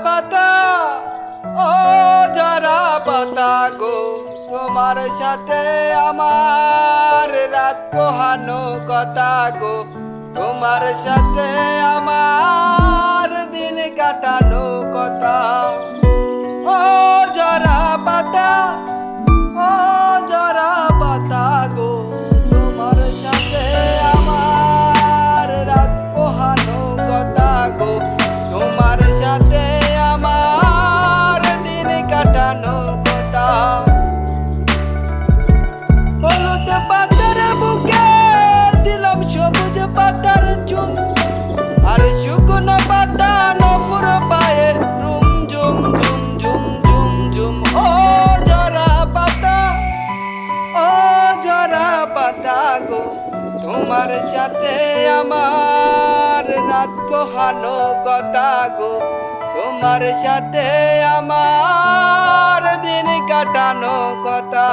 পাতা, ও জরা পাতা গো, তোমার সাথে আমার রাত পোহানো কথা গো, তোমার সাথে আমার দিন কাটানো কথা। ও জরা পাতা, ও জরা পাতা গো, তোমার সাথে আমার রাত পোহানো কথা গো, তোমার সাথে আমার দিন কাটানো কথা। হলুদ পাতার বুকে দিলাম সবুজ পাতার চুন, আর শুকনো পাতা নপুর পায়ে রুম ঝুম ঝুম ঝুম ঝুম ঝুম। ও জরা পাতা, ও জরা পাতা গো, তোমার সাথে আমার রাত পোহানো কথা গো, তোমার সাথে আমার দিন কাটানো কথা।